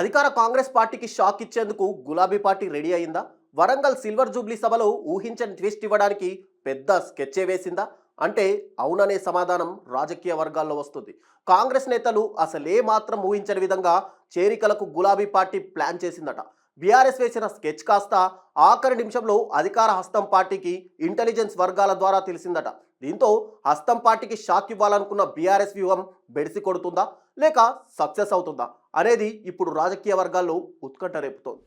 అధికార కాంగ్రెస్ పార్టీకి షాక్ ఇచ్చేందుకు గులాబీ పార్టీ రెడీ అయిందా? వరంగల్ సిల్వర్ జూబ్లీ సభలో ఊహించని ట్విస్ట్ ఇవ్వడానికి పెద్ద స్కెచ్చే వేసిందా అంటే అవుననే సమాధానం రాజకీయ వర్గాల్లో వస్తుంది. కాంగ్రెస్ నేతలు అసలే మాత్రం ఊహించని విధంగా చేరికలకు గులాబీ పార్టీ ప్లాన్ చేసిందట. బీఆర్ఎస్ వేసిన స్కెచ్ కాస్త ఆఖరి నిమిషంలో అధికార హస్తం పార్టీకి ఇంటెలిజెన్స్ వర్గాల ద్వారా తెలిసిందట. దీంతో హస్తం పార్టీకి షాక్ ఇవ్వాలనుకున్న బీఆర్ఎస్ వ్యూహం బెడిసి కొడుతుందా లేక సక్సెస్ అవుతుందా అనేది ఇప్పుడు రాజకీయ వర్గాల్లో ఉత్కంఠ రేపుతోంది.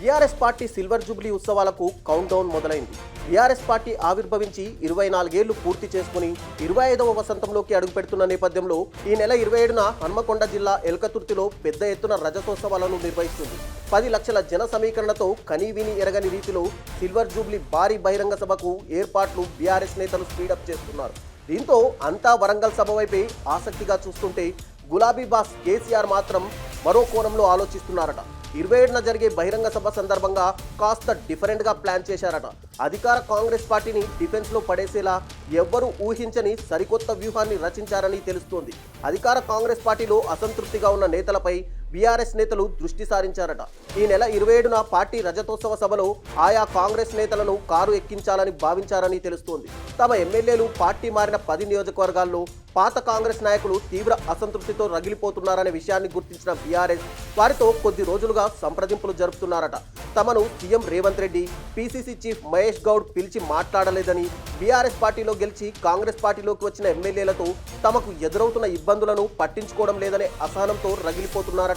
బీఆర్ఎస్ పార్టీ సిల్వర్ జూబ్లీ ఉత్సవాలకు కౌంట్ డౌన్ మొదలైంది. బీఆర్ఎస్ పార్టీ ఆవిర్భవించి 24 ఏళ్లు పూర్తి చేసుకుని 25వ వసంతంలోకి అడుగుపెడుతున్న నేపథ్యంలో ఈ నెల 27న హన్మకొండ జిల్లా ఎల్కతుర్తిలో పెద్ద ఎత్తున రజతోత్సవాలను నిర్వహిస్తుంది. 10 లక్షల జన సమీకరణతో కనీవిని ఎరగని రీతిలో సిల్వర్ జూబ్లీ భారీ బహిరంగ సభకు ఏర్పాట్లు బీఆర్ఎస్ నేతలు స్పీడప్ చేస్తున్నారు. దీంతో అంతా వరంగల్ సభ వైపే ఆసక్తిగా చూస్తుంటే గులాబీ బాస్ కేసీఆర్ మాత్రం మరో కోణంలో ఆలోచిస్తున్నారట. 27న జరిగే బహిరంగ సభ సందర్భంగా కాస్త డిఫరెంట్గా ప్లాన్ చేశారట. అధికార కాంగ్రెస్ పార్టీని డిఫెన్స్లో పడేసేలా ఎవ్వరూ ఊహించని సరికొత్త వ్యూహాన్ని రచించారని తెలుస్తోంది. అధికార కాంగ్రెస్ పార్టీలో అసంతృప్తిగా ఉన్న నేతలపై బీఆర్ఎస్ నేతలు దృష్టి సారించారట. ఈ నెల 27న పార్టీ రజతోత్సవ సభలో ఆయా కాంగ్రెస్ నేతలను కారు ఎక్కించాలని భావించారని తెలుస్తోంది. తమ ఎమ్మెల్యేలు పార్టీ మారిన 10 నియోజకవర్గాల్లో పాత కాంగ్రెస్ నాయకులు తీవ్ర అసంతృప్తితో రగిలిపోతున్నారనే విషయాన్ని గుర్తించిన బీఆర్ఎస్ వారితో కొద్ది రోజులుగా సంప్రదింపులు జరుపుతున్నారట. తమను CM Revanth Reddy, PCC chief Mahesh Goud పిలిచి మాట్లాడలేదని, బీఆర్ఎస్ పార్టీలో గెలిచి కాంగ్రెస్ పార్టీలోకి వచ్చిన ఎమ్మెల్యేలతో తమకు ఎదురవుతున్న ఇబ్బందులను పట్టించుకోవడం లేదనే అసహనంతో రగిలిపోతున్నారట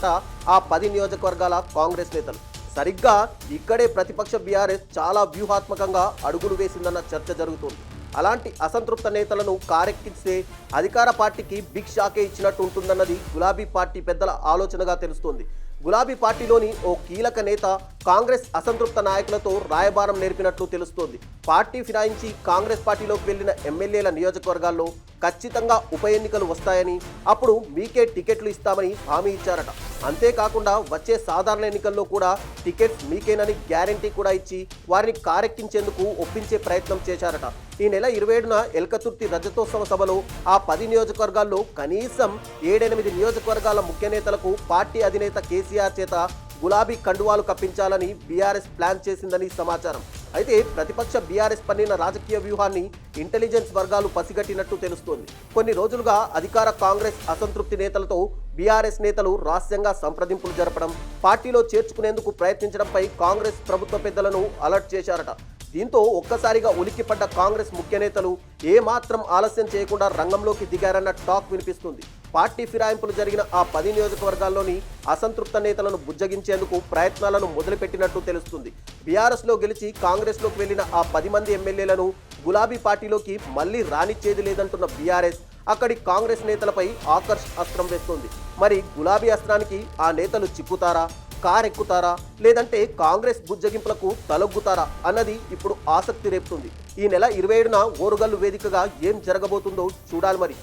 ఆ 10 నియోజకవర్గాల కాంగ్రెస్ నేతలు. సరిగ్గా ఇక్కడే ప్రతిపక్ష బీఆర్ఎస్ చాలా వ్యూహాత్మకంగా అడుగులు వేసిందన్న చర్చ జరుగుతోంది. అలాంటి అసంతృప్త నేతలను కారెక్కిస్తే అధికార పార్టీకి బిగ్ షాకే ఇచ్చినట్టు ఉంటుందన్నది గులాబీ పార్టీ పెద్దల ఆలోచనగా తెలుస్తోంది. గులాబీ పార్టీలోని ఓ కీలక నేత కాంగ్రెస్ అసంతృప్త నాయకులతో రాయబారం నేర్పినట్లు తెలుస్తోంది. పార్టీ ఫిరాయించి కాంగ్రెస్ పార్టీలోకి వెళ్లిన ఎమ్మెల్యేల నియోజకవర్గాల్లో ఖచ్చితంగా ఉప ఎన్నికలు వస్తాయని, అప్పుడు మీకే టికెట్లు ఇస్తామని హామీ ఇచ్చారట. అంతేకాకుండా వచ్చే సాధారణ ఎన్నికల్లో కూడా టికెట్స్ మీకేనని గ్యారంటీ కూడా ఇచ్చి వారిని కారెక్కించేందుకు ఒప్పించే ప్రయత్నం చేశారట. ఈ నెల 27న ఎల్కతుర్తి రజతోత్సవ సభలో ఆ 10 నియోజకవర్గాల్లో కనీసం 7-8 నియోజకవర్గాల ముఖ్య నేతలకు పార్టీ అధినేత కేసీఆర్ చేత గులాబీ కండువాలు కప్పించాలని బీఆర్ఎస్ ప్లాన్ చేసిందని సమాచారం. అయితే ప్రతిపక్ష బీఆర్ఎస్ పన్నిన రాజకీయ వ్యూహాన్ని ఇంటెలిజెన్స్ వర్గాలు పసిగట్టినట్టు తెలుస్తోంది. కొన్ని రోజులుగా అధికార కాంగ్రెస్ అసంతృప్తి నేతలతో బీఆర్ఎస్ నేతలు రహస్యంగా సంప్రదింపులు జరపడం, పార్టీలో చేర్చుకునేందుకు ప్రయత్నించడంపై కాంగ్రెస్ ప్రభుత్వ పెద్దలను అలర్ట్ చేశారట. దీంతో ఒక్కసారిగా ఉలిక్కిపడ్డ కాంగ్రెస్ ముఖ్య నేతలు ఏమాత్రం ఆలస్యం చేయకుండా రంగంలోకి దిగారన్న టాక్ వినిపిస్తుంది. పార్టీ ఫిరాయింపులు జరిగిన ఆ 10 నియోజకవర్గాల్లోని అసంతృప్త నేతలను బుజ్జగించేందుకు ప్రయత్నాలను మొదలుపెట్టినట్టు తెలుస్తుంది. బీఆర్ఎస్లో గెలిచి కాంగ్రెస్లోకి వెళ్లిన ఆ 10 మంది ఎమ్మెల్యేలను గులాబీ పార్టీలోకి మళ్లీ రానిచ్చేది లేదంటున్న బీఆర్ఎస్ అక్కడి కాంగ్రెస్ నేతలపై ఆకర్ష్ అస్త్రం వేస్తోంది. మరి గులాబీ అస్త్రానికి ఆ నేతలు చిక్కుతారా, కారెక్కుతారా, లేదంటే కాంగ్రెస్ బుజ్జగింపులకు తలొగ్గుతారా అన్నది ఇప్పుడు ఆసక్తి రేపుతుంది. ఈ నెల 27న ఓరుగల్లు వేదికగా ఏం జరగబోతుందో చూడాలి మరి.